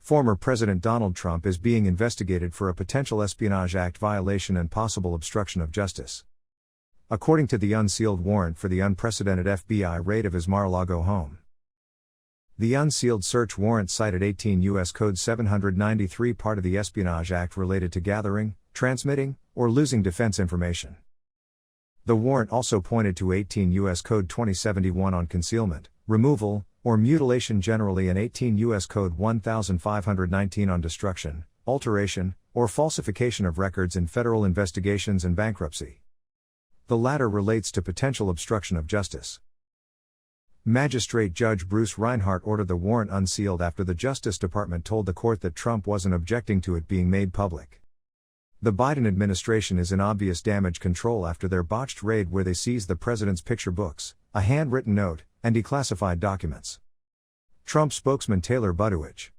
Former President Donald Trump is being investigated for a potential Espionage Act violation and possible obstruction of justice. According to the unsealed warrant for the unprecedented FBI raid of his Mar-a-Lago home. The unsealed search warrant cited 18 U.S. Code 793, part of the Espionage Act, related to gathering, transmitting, or losing defense information. The warrant also pointed to 18 U.S. Code 2071 on concealment, removal, or mutilation generally, and 18 U.S. Code 1519 on destruction, alteration, or falsification of records in federal investigations and bankruptcy. The latter relates to potential obstruction of justice. Magistrate Judge Bruce Reinhart ordered the warrant unsealed after the Justice Department told the court that Trump wasn't objecting to it being made public. The Biden administration is in obvious damage control after their botched raid where they seized the president's picture books, a handwritten note, and declassified documents. Trump spokesman Taylor Budowich.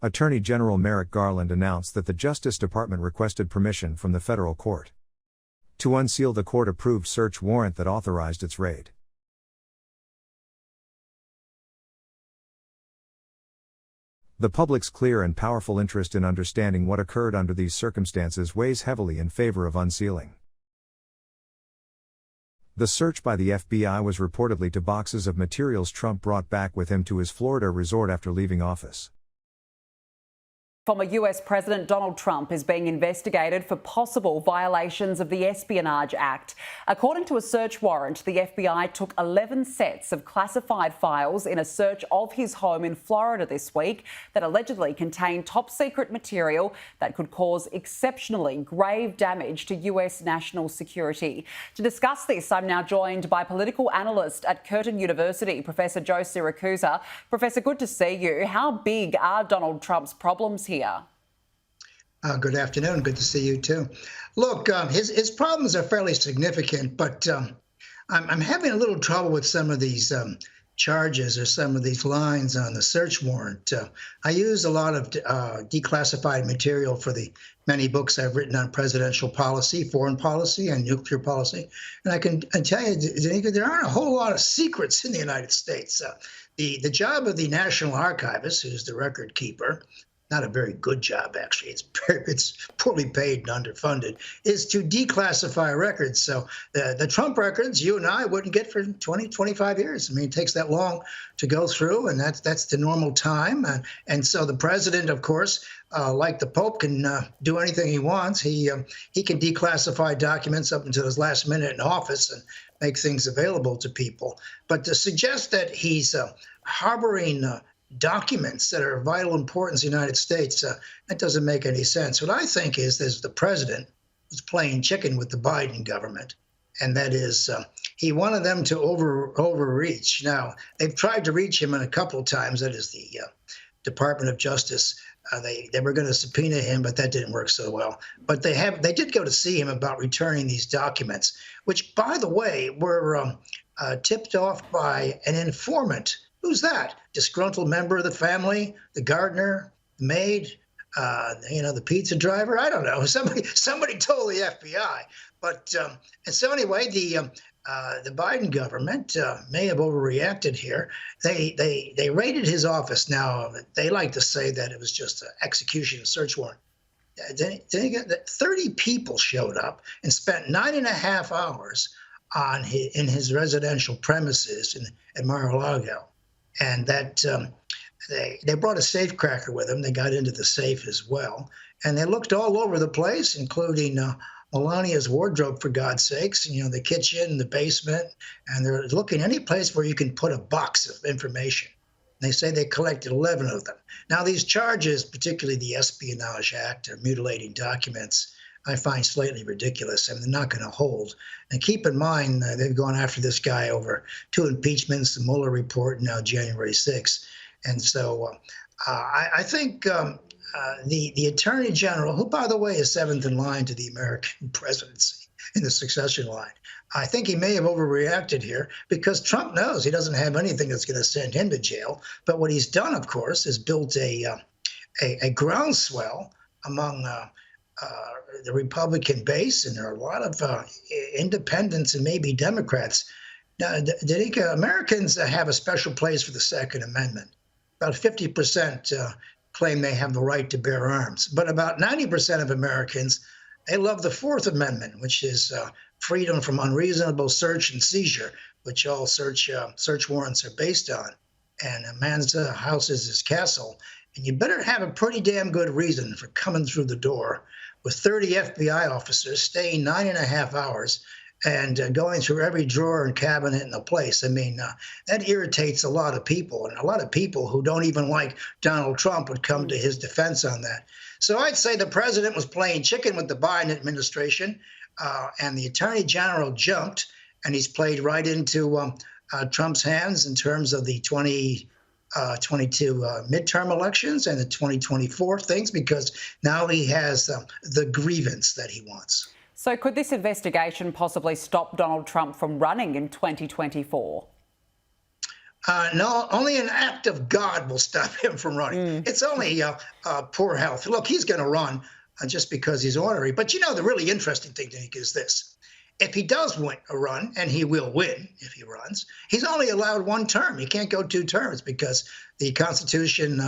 Attorney General Merrick Garland announced that the Justice Department requested permission from the federal court to unseal the court-approved search warrant that authorized its raid. The public's clear and powerful interest in understanding what occurred under these circumstances weighs heavily in favor of unsealing. The search by the FBI was reportedly to boxes of materials Trump brought back with him to his Florida resort after leaving office. Former US President Donald Trump is being investigated for possible violations of the Espionage Act. According to a search warrant, the FBI took 11 sets of classified files in a search of his home in Florida this week that allegedly contained top-secret material that could cause exceptionally grave damage to US national security. To discuss this, I'm now joined by political analyst at Curtin University, Professor Joe Siracusa. Professor, good to see you. How big are Donald Trump's problems here? Good afternoon. Good to see you too. Look, his problems are fairly significant, but I'm having a little trouble with some of these charges or some of these lines on the search warrant. I use a lot of declassified material for the many books I've written on presidential policy, foreign policy, and nuclear policy. And I can tell you, Danica, there aren't a whole lot of secrets in the United States. The job of the National Archivist, who's the record keeper, not a very good job, actually. It's poorly paid and underfunded, is to declassify records. So the Trump records, you and I wouldn't get for 20, 25 years. I mean, it takes that long to go through, and that's the normal time. And so the president, of course, like the Pope, can do anything he wants. He can declassify documents up until his last minute in office and make things available to people. But to suggest that he's harboring documents that are of vital importance in the United States, that doesn't make any sense. What I think is the president was playing chicken with the Biden government, and that is he wanted them to overreach. Now, they've tried to reach him a couple of times. That is the Department of Justice. They were going to subpoena him, but that didn't work so well. But they did go to see him about returning these documents, which, by the way, were tipped off by an informant. Who's that? Disgruntled member of the family, the gardener, the maid, the pizza driver? I don't know. Somebody told the FBI. But and so anyway, the Biden government may have overreacted here. They raided his office. Now they like to say that it was just an execution search warrant. Then 30 people showed up and spent 9.5 hours in his residential premises in Mar-a-Lago. And that they brought a safecracker with them. They got into the safe as well. And they looked all over the place, including Melania's wardrobe, for God's sakes, the kitchen, the basement. And they're looking any place where you can put a box of information. They say they collected 11 of them. Now, these charges, particularly the Espionage Act or mutilating documents, I find slightly ridiculous, and they're not going to hold. And keep in mind, they've gone after this guy over 2 impeachments, the Mueller report, and now January 6th. And so I think the Attorney General, who, by the way, is 7th in line to the American presidency in the succession line, I think he may have overreacted here because Trump knows he doesn't have anything that's going to send him to jail. But what he's done, of course, is built a groundswell among the Republican base, and there are a lot of independents and maybe Democrats. Now, Danica, Americans have a special place for the Second Amendment. about 50% claim they have the right to bear arms. But about 90% of Americans, they love the Fourth Amendment, which is freedom from unreasonable search and seizure, which all search warrants are based on. And a man's house is his castle. And you better have a pretty damn good reason for coming through the door with 30 FBI officers staying 9.5 hours and going through every drawer and cabinet in the place. I mean, that irritates a lot of people. And a lot of people who don't even like Donald Trump would come to his defense on that. So I'd say the president was playing chicken with the Biden administration, and the attorney general jumped, and he's played right into Trump's hands in terms of the 2022 midterm elections and the 2024 things, because now he has the grievance that he wants. So could this investigation possibly stop Donald Trump from running in 2024? No, only an act of God will stop him from running. It's only poor health. Look, he's going to run just because he's ornery. But you know, the really interesting thing, Nick, is this. If he does win a run, and he will win if he runs, he's only allowed one term. He can't go 2 terms because the Constitution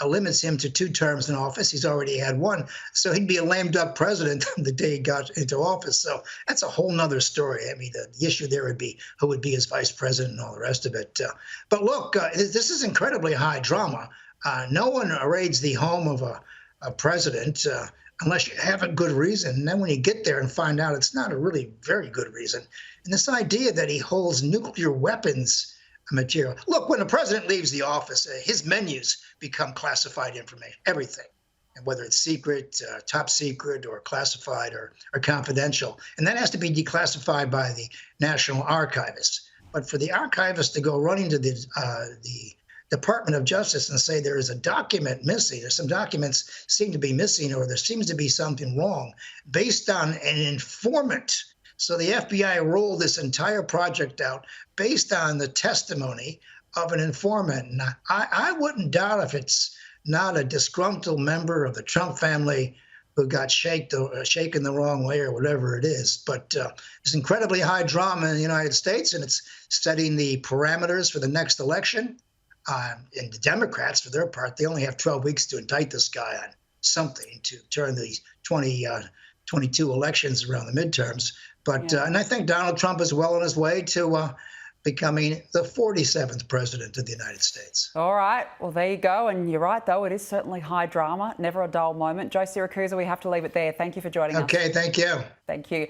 limits him to 2 terms in office. He's already had 1. So he'd be a lame duck president the day he got into office. So that's a whole nother story. I mean, the issue there would be who would be his vice president and all the rest of it. But look, this is incredibly high drama. No one raids the home of a president unless you have a good reason. And then when you get there and find out it's not a really very good reason. And this idea that he holds nuclear weapons material. Look, when the president leaves the office, his menus become classified information, everything. And whether it's secret, top secret, or classified or confidential. And that has to be declassified by the National Archivist. But for the archivist to go running to the Department of Justice and say there is a document missing, there's some documents seem to be missing, or there seems to be something wrong based on an informant. So the FBI rolled this entire project out based on the testimony of an informant. And I wouldn't doubt if it's not a disgruntled member of the Trump family who got shaken the wrong way or whatever it is. But it's incredibly high drama in the United States, and it's setting the parameters for the next election. And the Democrats, for their part, they only have 12 weeks to indict this guy on something to turn these 2022 elections around the midterms. But and I think Donald Trump is well on his way to becoming the 47th president of the United States. All right. Well, there you go. And you're right, though. It is certainly high drama. Never a dull moment. Joe Siracusa, we have to leave it there. Thank you for joining us. Okay. Thank you. Thank you.